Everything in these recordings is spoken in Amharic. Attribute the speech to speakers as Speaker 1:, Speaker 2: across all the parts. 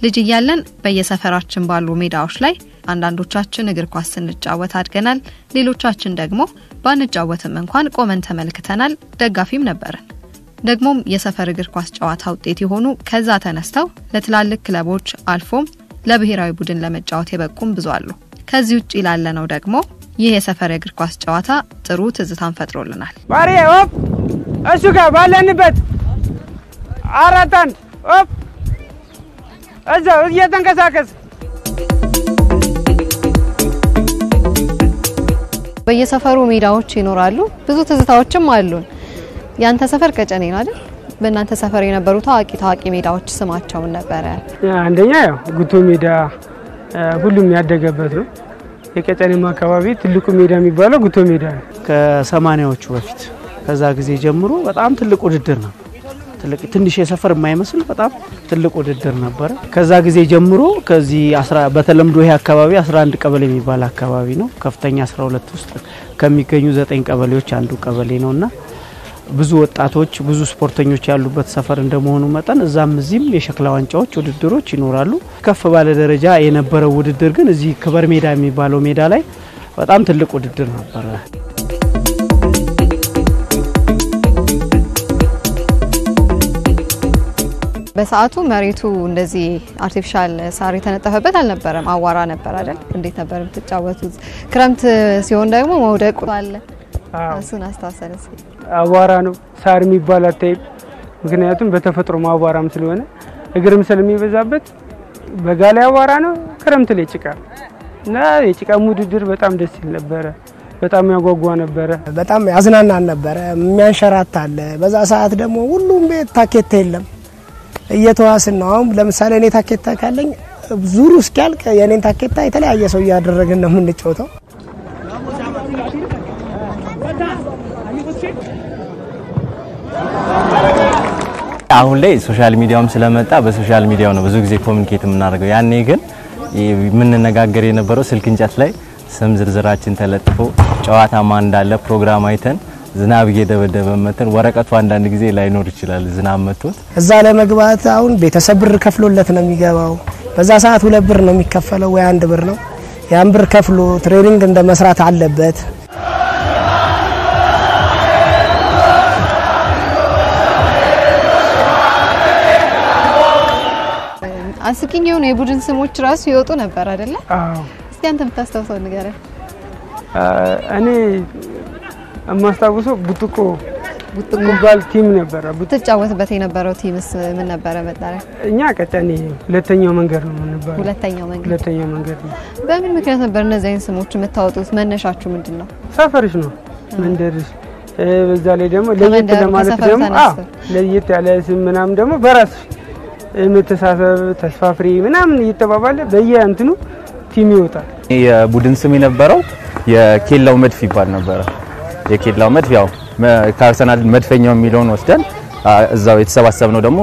Speaker 1: ልጅ እያለን በየሰፈራችን ባሉ ሜዳዎች ላይ አንዳንዶቻችን እግር ኳስ ስንጫወት አድገናል ሌሎቻችን ደግሞ ባንጫወትም እንኳን ቆመን ተመልክተናል ደጋፊም ነበርን ደግሞም የሰፈር እግር ኳስ ጨዋታ ውጤት የሆኑ ከዛ ተነስተው ለትላልቅ ክለቦች አልፎም ለብሔራዊ ቡድን ለመጫወት የበቁም ብዙ አሉ ከዚህ ውጪ ያለ ነው ደግሞ ይሄ የሰፈር እግር ኳስ ጨዋታ ጥሩ ትዝታን ፈጥሮልናል
Speaker 2: ባሪ ኦፕ እሱ ጋር ባለንበት አራታን ኦፕ እዛው እየተንቀሳቀስ
Speaker 1: በየሰፈሩ ሜዳዎች ይኖራሉ ብዙ ትዝታዎችም አሉን ያንተ ሰፈር ቀጨኔ ነው አይደል በእናንተ ሰፈር የነበሩ ታዋቂ ሜዳዎች ስማቸው ነበር
Speaker 2: አንደኛ ያው ጉቶ ሜዳ ሁሉም ያደገበት ነው የቀጨኔማ አካባቢ ትልቁ ሜዳ የሚባለው ጉቶ ሜዳ ነው
Speaker 3: ከ80ዎቹ በፊት ከዛ ጊዜ ጀምሮ በጣም ትልቅ ውድድር ነው ትልቅ ትንሽ የሰፈር የማይመስል በጣም ትልቅ ውድድር ነበር ከዛ ጊዜ ጀምሮ ከዚህ በተለምዶ ይሄ አካባቢ 11 ቀበሌ የሚባል አካባቢ ነው ከፍተኛ 12 ውስጥ ከሚገኙ 9 ቀበሌዎች አንዱ ቀበሌ ነውና ብዙ ወጣቶች ብዙ ስፖርተኞች ያሉበት ሰፈር እንደመሆኑ መጠን እዛም እዚህም የሸክላ ዋንጫዎች ውድድሮች ይኖራሉ ከፍ ባለ ደረጃ የነበረው ውድድር ግን እዚህ ክበር ሜዳ የሚባለው ሜዳ ላይ በጣም ትልቅ ውድድር ነበር
Speaker 1: በሰዓቱ መሬቱ እንደዚህ አርቲፊሻል ሳር የተነጠፈበት አልነበረም አዋራ ነበር አይደል እንዴት ነበር የምትጫወቱት ክረምት ሲሆን ደግሞ መውደቅ አለ እሱን አስተዋሰለስ
Speaker 2: አዋራ ነው ሳር የሚባል አታይ ምክንያቱም በተፈጥሮ ማዋራም ስለሆነ እግርም ስለሚበዛበት በጋላ አዋራ ነው ክረምት ላይ ጭቃ እና የጭቃ ውድድር በጣም ደስ ይል ነበር በጣም ያጓጓ ነበር
Speaker 4: በጣም ያዝናናን ነበር የሚያንሸራታ አለ በዛ ሰዓት ደግሞ ሁሉም ቤት ታኬታ የለም እየተዋስን ነው ለምሳሌ እኔ ታኬታ ካለኝ ዙሩ እስኪያልቅ የኔን ታኬታ የተለያየ ሰው ያደረገን ነው የምንጫወተው
Speaker 5: አሁን ላይ ሶሻል ሚዲያውም ስለመጣ በሶሻል ሚዲያው ነው ብዙ ጊዜ ኮሙኒኬት የምናደርገው ያኔ ግን ምን ነጋገር የነበረው ስልክ እንጨት ላይ ስም ዝርዝራችን ተለጥፎ ጨዋታ ማን እንዳለ ፕሮግራም አይተን ዝናብ እየደበደበ መተን ወረቀቱ አንዳንድ ጊዜ ላይኖር ይችላል ዝናብ መጥቶት
Speaker 4: እዛ ለመግባት አሁን ቤተሰብ ብር ከፍሎለት ነው የሚገባው በዛ ሰዓት 2 ብር ነው የሚከፈለው ወይ 1 ብር ነው ያን ብር ከፍሎ ትሬኒንግ እንደመስራት አለበት
Speaker 1: አስቂኝው ነው የቡድን ስሞች ራሱ ይወጡ ነበር አይደለ
Speaker 2: አዎ
Speaker 1: እስቲ አንተ የምታስተውሰው ነገር
Speaker 2: እኔ አማስታውሰው ቡጥቆ የሚባል ቲም ነበር
Speaker 1: ተጫወተበት የነበረው ቲምስ ምን ነበር መጣሪያ
Speaker 2: እኛ ቀጨኔ ሁለተኛው መንገድ ነው የምንባለው
Speaker 1: ሁለተኛው
Speaker 2: መንገድ
Speaker 1: በምን ምክንያት ነበር እነዚህ አይነት ስሞች የምታወጡት መነሻችሁ ምንድነው
Speaker 2: ሰፈርሽ ነው መንደርሽ በዛ ላይ ደግሞ ለየት ለማለት ደግሞ ለየት ያለ ስም ምናምን ደግሞ በራስሽ መተሳሰብ ተስፋፍሪ ምናምን እየተባባለ በየእንትኑ ቲም ይወጣል
Speaker 5: የቡድን ስም የነበረው የኬላው መድፍ ይባል ነበር የኬላው መድፍ ያው ካርሰናል መድፈኛው የሚለውን ወስደን እዛው የተሰባሰብነው ደግሞ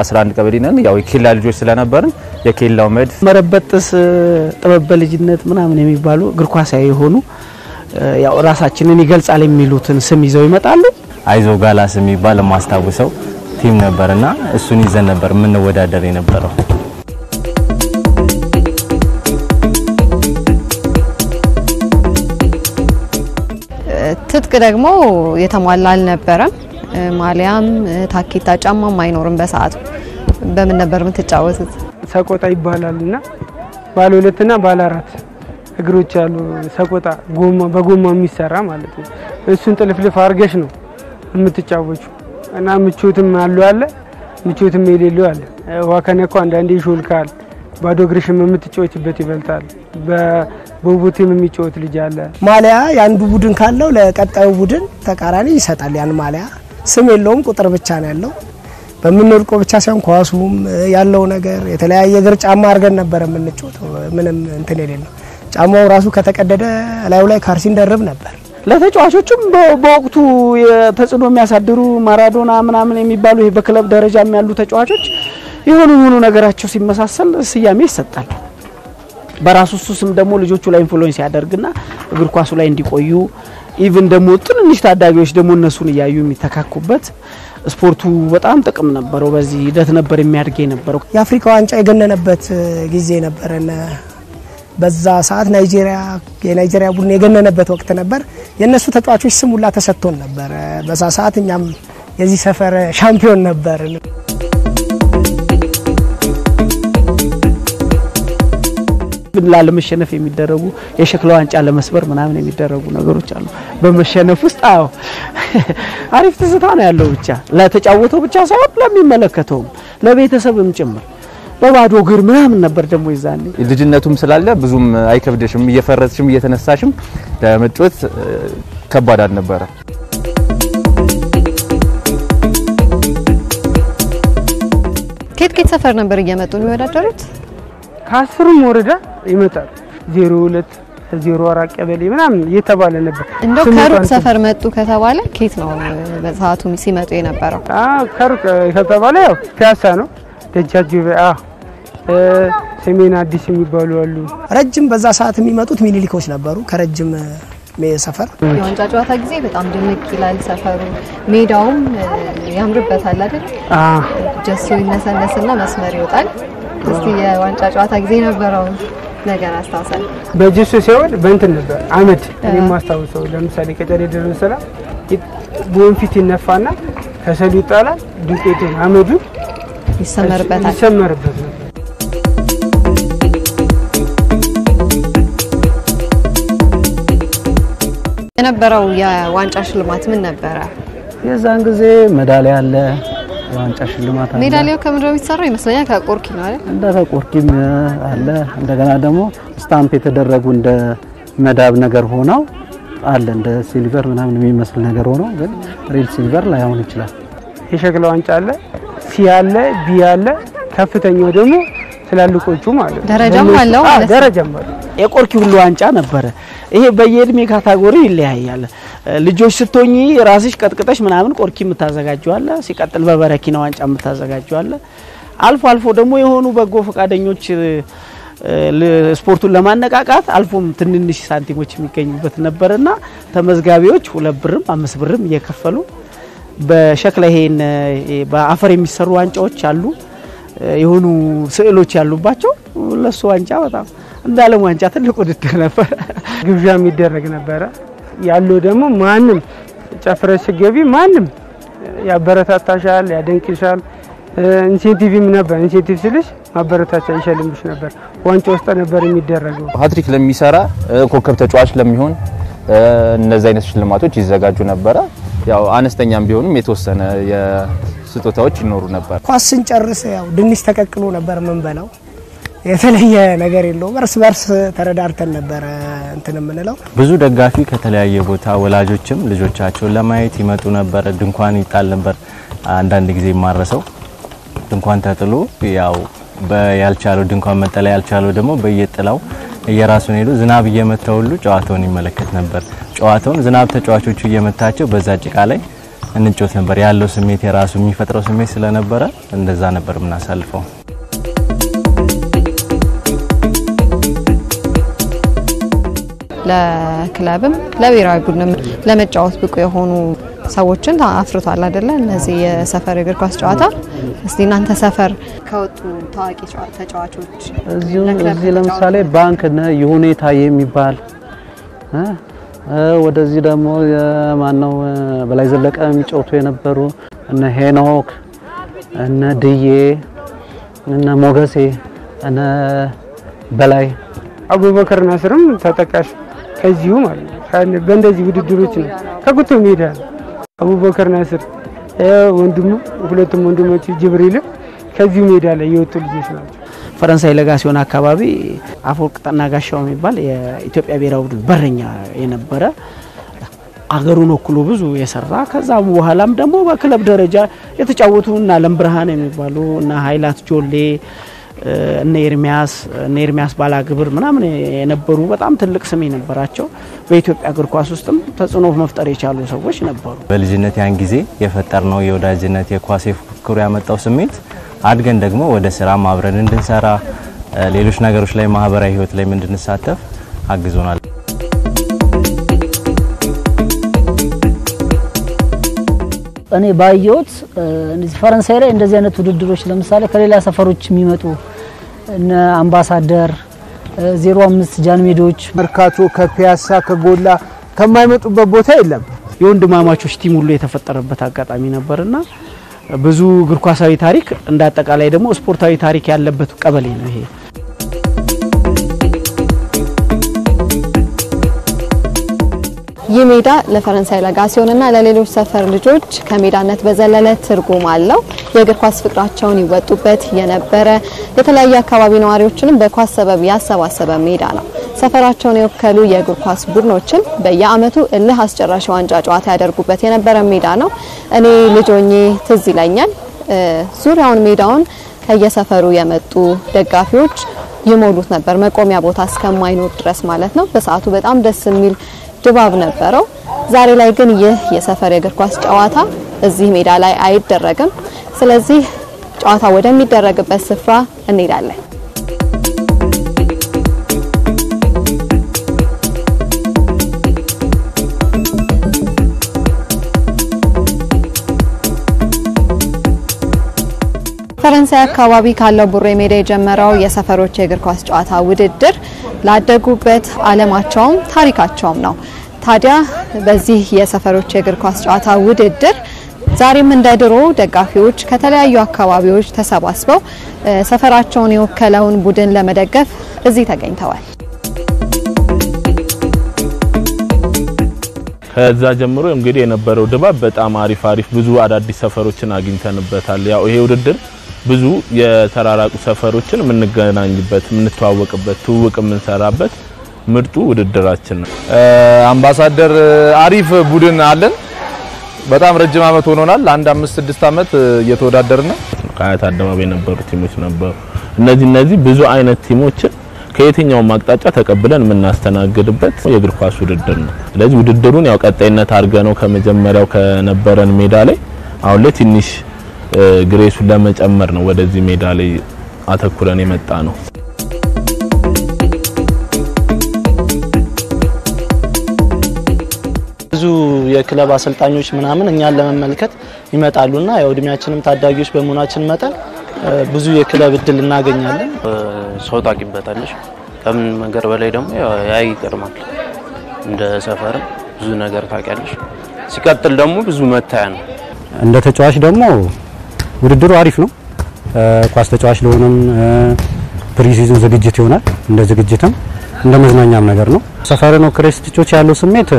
Speaker 5: 11 ቀበሌ ነን ያው የኬላ ልጆች ስለነበርን የኬላው መድፍ
Speaker 3: መረበጥስ ጥበብ ልጅነት ምናምን የሚባሉ እግር ኳሳዊ የሆኑ ያው ራሳችንን ይገልጻል የሚሉትን ስም ይዘው ይመጣሉ
Speaker 5: አይዞ ጋላስ የሚባል ማስታወሰው ቲም ነበርና እሱን ይዘን ነበር ምን ወዳደር የነበረው
Speaker 1: ትጥቅ ደግሞ የተሟላ አልነበረም ማሊያም ታኬታ ጫማም አይኖርም በሰዓቱ በምን ነበር የምትጫወቱት
Speaker 2: ሰቆጣ ይባላልና ባለ 2 እና ባለ 4 እግሮች ያሉ ሰቆጣ በጎማ የሚሰራ ማለት ነው እሱን ጥልፍልፍ አርገሽ ነው የምትጫወቹ እና ምቾትም አለ ምቾትም የሌለው አለ ዋከነኮ አንዳንዴ ይሾልካል ባዶ እግርሽም የምትጫወችበት ይበልጣል በቦቴም የሚጫወት ልጅ አለ
Speaker 4: ማሊያ ያንዱ ቡድን ካለው ለቀጣዩ ቡድን ተቃራኒ ይሰጣል ያን ማሊያ ስም የለውም ቁጥር ብቻ ነው ያለው በመንወርቆ ብቻ ሳይሆን ኳሱም ያለው ነገር የተለያየ እግር ጫማ አርገን ነበር የምንጫወተው ምንም እንትን የሌለው ጫማው ራሱ ከተቀደደ ላዩ ላይ ካርሲን ደርብ ነበር
Speaker 3: ለተጫዋቾችም በወቅቱ የተጽኖ የሚያሳድሩ ማራዶና ምናምን የሚባሉ ይሄ በክለብ ደረጃም ያሉ ተጫዋቾች የሆኑ ነገራቸው ሲመሳሰል ስያሜ ይሰጣል በራሱ ስም ደግሞ ልጆቹ ላይ ኢንፍሉዌንስ ያደርግና እግር ኳሱ ላይ እንዲቆዩ ኢቭን ደግሞ ትንንሽ ታዳጊዎች ደግሞ እነሱን ያዩ የሚተካኩበት ስፖርቱ በጣም ጥቅም ነበረው። በዚህ ሂደት ነበር የሚያድግ የነበረው።
Speaker 4: የአፍሪካ ዋንጫ የገነነበት ጊዜ ነበርና በዛ ሰዓት የናይጄሪያ ቡድን የገነነበት ወቅት ነበር። የነሱ ተጫዋቾች ስሙላ ተሰጥቶን ነበር። በዛ ሰዓት እኛም የዚህ ሰፈር ሻምፒዮን ነበር።
Speaker 3: ላለመሸነፍ የሚደረጉ የሸክላ ዋንጫ ለመስበር ምናምን የሚደረጉ ነገሮች አሉ። በመሸነፍ ውስጥ አዎ አሪፍ ትዝታ ነው ያለው። ብቻ ለተጫወተው ብቻ ሳይሆን ለሚመለከተው ለቤተሰብም ጭምር በባዶ እግር ምናምን ነበር ደግሞ ይዛኔ
Speaker 6: ልጅነቱም ስላለ ብዙም አይከብደሽም። እየፈረስሽም እየተነሳሽም ለመጫወት ከባድ አልነበረ።
Speaker 1: ከየት ሰፈር ነበር እየመጡ የሚወዳደሩት?
Speaker 2: ከአስሩም ወረዳ ይመጣል። 02 04 ቀበሌ ምናምን እየተባለ ነበር።
Speaker 1: እንደው ከሩቅ ሰፈር መጡ ከተባለ ከየት ነው በሰዓቱ ሲመጡ የነበረው?
Speaker 2: ከሩቅ ከተባለ ያው ፒያሳ ነው። ደጃጅቤ ሰሜን አዲስ የሚባሉ አሉ።
Speaker 4: ረጅም በዛ ሰዓት የሚመጡት ሚኒሊኮች ነበሩ ከረጅም ሰፈር።
Speaker 1: የዋንጫ ጨዋታ ጊዜ በጣም ድምቅ ይላል ሰፈሩ። ሜዳውም ያምርበታል አይደል? ጀሶ ይነሰነስና መስመር ይወጣል። እስቲ የዋንጫ ጨዋታ ጊዜ ነበረው ነገር አስተዋሰል።
Speaker 2: በጀሶ ሲሆን በእንትን ነበር አመድ እኔ ማስተዋወሰው። ለምሳሌ ቀጨሬ ደረሰላ ቦንፊት ይነፋና ከሰሉ ይጣላል። ዱቄቱን አመዱ ይሰመርበታል።
Speaker 1: የነበረው የዋንጫ ሽልማት ምን ነበረ?
Speaker 3: የዛን ጊዜ ሜዳሊያ አለ፣ ዋንጫ ሽልማት አለ።
Speaker 1: ሜዳሊያው ከምንድን ነው የሚሰራው? ይመስለኛል ከቆርኪ ነው አይደል?
Speaker 3: እንደ ከቆርኪም አለ። እንደገና ደግሞ ስታምፕ የተደረጉ እንደ መዳብ ነገር ሆነው አለ፣ እንደ ሲልቨር ምናምን የሚመስል ነገር ሆኖ ግን ሪል ሲልቨር ላይሆን ይችላል።
Speaker 2: የሸክላ ዋንጫ አለ፣ ሲ አለ፣ ቢ አለ። ከፍተኛው ደግሞ ትላልቆቹ ማለት
Speaker 1: ደረጃም አለው ማለት ነው።
Speaker 2: ደረጃም አለው።
Speaker 3: የቆርኪ ሁሉ ዋንጫ ነበረ። ይሄ በየእድሜ ካታጎሪ ይለያያል። ልጆች ስትሆኚ ራስሽ ቀጥቅጠሽ ምናምን ቆርኪ የምታዘጋጁአለ። ሲቀጥል በበረኪና ዋንጫ የምታዘጋጁአለ። አልፎ አልፎ ደግሞ የሆኑ በጎ ፈቃደኞች ስፖርቱን ለማነቃቃት አልፎም ትንንሽ ሳንቲሞች የሚገኙበት ነበርና ተመዝጋቢዎች 2 ብርም 5 ብርም እየከፈሉ በሸክላ ይሄን በአፈር የሚሰሩ ዋንጫዎች አሉ። የሆኑ ስዕሎች ያሉባቸው ለሱ ዋንጫ በጣም እንዳለም ዋንጫ ትልቅ ውድድር ነበር።
Speaker 2: ግብዣ የሚደረግ ነበር። ያለው ደግሞ ማንም ጨፍረሽ ገቢ ማንም ያበረታታሻል፣ ያደንቅሻል። ኢንሴንቲቭም ነበር። ኢንሴንቲቭ ስልሽ ማበረታቻ ይሸልምሽ ነበር። ዋንጫ ውስጥ ነበር የሚደረገው።
Speaker 6: ሃትሪክ ለሚሰራ ኮከብ ተጫዋች ለሚሆን እነዚህ አይነት ሽልማቶች ይዘጋጁ ነበር። ያው አነስተኛም ቢሆንም የተወሰነ የስጦታዎች ይኖሩ ነበር።
Speaker 4: ኳስ ስንጨርስ ያው ድንች ተቀቅሎ ነበር መንበላው። የተለየ ነገር የለውም። እርስ በርስ ተረዳርተን ነበር እንትን የምንለው።
Speaker 5: ብዙ ደጋፊ ከተለያየ ቦታ ወላጆችም ልጆቻቸውን ለማየት ይመጡ ነበር። ድንኳን ይጣል ነበር። አንዳንድ ጊዜ ማረሰው ድንኳን ተጥሎ ያው በያልቻለው ድንኳን መጠለያ ያልቻለው ደግሞ በየጥላው እየራሱን ሄዶ ዝናብ እየመታው ሁሉ ጨዋታውን ይመለከት ነበር። ጨዋታውን ዝናብ ተጫዋቾቹ እየመታቸው በዛ ጭቃ ላይ እንጮት ነበር። ያለው ስሜት የራሱ የሚፈጥረው ስሜት ስለነበረ እንደዛ ነበር ምናሳልፈው።
Speaker 1: ለክለብም ለብሔራዊ ቡድንም ለመጫወት ብቁ የሆኑ ሰዎችን አፍርቷል አይደለ? እነዚህ የሰፈር እግር ኳስ ጨዋታ። እስቲ እናንተ ሰፈር ከወጡ ታዋቂ ተጫዋቾች
Speaker 3: እዚህ ለምሳሌ ባንክ የሁኔታ የሚባል ወደዚህ ደግሞ የማነው በላይ ዘለቀ የሚጫወቱ የነበሩ እነ ሄኖክ እነ ድዬ እነ ሞገሴ እነ በላይ
Speaker 2: አቡበከር ናስርም ተጠቃሽ ከዚሁ ማለት ነው። በእንደዚህ ውድድሮች ነው ከጉቶ ሜዳ አቡበከር ናስር ወንድሙ ሁለቱም ወንድሞች ጅብሪል ከዚሁ ሜዳ ላይ የወጡ ልጆች ናቸው።
Speaker 3: ፈረንሳይ ለጋሲዮን አካባቢ አፈወርቅ ጠናጋሻው የሚባል የኢትዮጵያ ብሔራዊ ቡድን በረኛ የነበረ አገሩን ወክሎ ብዙ የሰራ ከዛ በኋላም ደግሞ በክለብ ደረጃ የተጫወቱና ለምብርሃን የሚባሉ እና ኃይላት ጆሌ እነ ኤርሚያስ ባላግብር ምናምን የነበሩ በጣም ትልቅ ስም የነበራቸው በኢትዮጵያ እግር ኳስ ውስጥም ተጽዕኖ መፍጠር የቻሉ ሰዎች ነበሩ።
Speaker 5: በልጅነት ያን ጊዜ የፈጠርነው የወዳጅነት የኳስ ፍቅሩ ያመጣው ስሜት አድገን ደግሞ ወደ ስራ ማብረን እንድንሰራ ሌሎች ነገሮች ላይ ማህበራዊ ህይወት ላይ እንድንሳተፍ አግዞናል።
Speaker 7: እኔ ባየሁት እንደዚህ ፈረንሳይ ላይ እንደዚህ አይነት ውድድሮች ለምሳሌ ከሌላ ሰፈሮች የሚመጡ እነ አምባሳደር 05 ጃን ሜዳዎች
Speaker 3: መርካቶ ከፒያሳ ከጎላ ከማይመጡበት ቦታ የለም። የወንድማማቾች ቲም ሁሉ የተፈጠረበት አጋጣሚ ነበርና ብዙ እግር ኳሳዊ ታሪክ እንዳጠቃላይ ደግሞ ስፖርታዊ ታሪክ ያለበት ቀበሌ ነው ይሄ።
Speaker 1: ይህ ሜዳ ለፈረንሳይ ለጋሲዮንና ለሌሎች ሰፈር ልጆች ከሜዳነት በዘለለ ትርጉም አለው። የእግር ኳስ ፍቅራቸውን ይወጡበት የነበረ የተለያየ አካባቢ ነዋሪዎችንም በኳስ ሰበብ ያሰባሰበ ሜዳ ነው። ሰፈራቸውን የወከሉ የእግር ኳስ ቡድኖችን በየአመቱ እልህ አስጨራሽ ዋንጫ ጨዋታ ያደርጉበት የነበረ ሜዳ ነው። እኔ ልጆኜ ትዝ ይለኛል ዙሪያውን ሜዳውን ከየሰፈሩ የመጡ ደጋፊዎች ይሞሉት ነበር፣ መቆሚያ ቦታ እስከማይኖር ድረስ ማለት ነው። በሰዓቱ በጣም ደስ የሚል ድባብ ነበረው። ዛሬ ላይ ግን ይህ የሰፈር የእግር ኳስ ጨዋታ እዚህ ሜዳ ላይ አይደረግም። ስለዚህ ጨዋታ ወደሚደረግበት ስፍራ እንሄዳለን። ፈረንሳይ አካባቢ ካለው ቡሬ ሜዳ የጀመረው የሰፈሮች የእግር ኳስ ጨዋታ ውድድር ላደጉበት ዓለማቸውም ታሪካቸውም ነው። ታዲያ በዚህ የሰፈሮች የእግር ኳስ ጨዋታ ውድድር ዛሬም እንደ ድሮ ደጋፊዎች ከተለያዩ አካባቢዎች ተሰባስበው ሰፈራቸውን የወከለውን ቡድን ለመደገፍ እዚህ ተገኝተዋል።
Speaker 8: ከዛ ጀምሮ እንግዲህ የነበረው ድባብ በጣም አሪፍ ብዙ አዳዲስ ሰፈሮችን አግኝተንበታል። ያው ይሄ ውድድር ብዙ የተራራቁ ሰፈሮችን የምንገናኝበት የምንተዋወቅበት ትውውቅ የምንሰራበት ምርጡ ውድድራችን ነው።
Speaker 6: አምባሳደር አሪፍ ቡድን አለን። በጣም ረጅም አመት ሆኖናል። 5-6 አመት እየተወዳደርን
Speaker 8: ከአያት አደባባይ የነበሩ ቲሞች ነበሩ። እነዚህ ብዙ አይነት ቲሞችን ከየትኛው ማቅጣጫ ተቀብለን የምናስተናግድበት የእግር ኳስ ውድድር ነው። ስለዚህ ውድድሩን ያው ቀጣይነት አድርገነው ከመጀመሪያው ከነበረን ሜዳ ላይ አሁን ላይ ትንሽ ግሬሱን ለመጨመር ነው ወደዚህ ሜዳ ላይ አተኩረን የመጣ ነው።
Speaker 9: ብዙ የክለብ አሰልጣኞች ምናምን እኛን ለመመልከት ይመጣሉና ያው እድሜያችንም ታዳጊዎች በመሆናችን መጠን ብዙ የክለብ እድል እናገኛለን።
Speaker 10: ሰው ታቂበታለሽ ከምን ነገር በላይ ደግሞ ያይ ይቀርማል። እንደ ሰፈርም ብዙ ነገር ታቂያለሽ። ሲቀጥል ደግሞ ብዙ መታያ ነው።
Speaker 11: እንደ ተጫዋች ደግሞ ውድድሩ አሪፍ ነው። ኳስ ተጫዋች ለሆነም ፕሪሲዝን ዝግጅት ይሆናል። እንደ ዝግጅትም እንደ መዝናኛም ነገር ነው። ሰፈርን ክሬስቲቾች ያለው ስሜት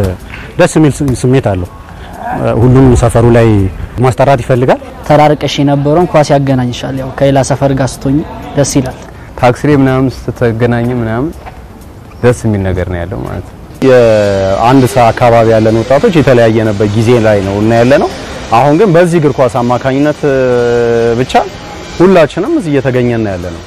Speaker 11: ደስ የሚል ስሜት አለው። ሁሉም ሰፈሩ ላይ ማስተራት ይፈልጋል።
Speaker 7: ተራርቀሽ የነበረውን ኳስ ያገናኝሻል። ያው ከሌላ ሰፈር ጋር ስትሆኚ ደስ ይላል።
Speaker 12: ታክሲ ላይ ምናምን ስትገናኝ ምናምን ደስ የሚል ነገር ነው ያለው ማለት ነው።
Speaker 11: የአንድ ሰዓት አካባቢ ያለን ወጣቶች የተለያየነበት ጊዜ ላይ ነው እና ያለነው። አሁን ግን በዚህ እግር ኳስ አማካኝነት ብቻ ሁላችንም እዚህ እየተገኘን ያለነው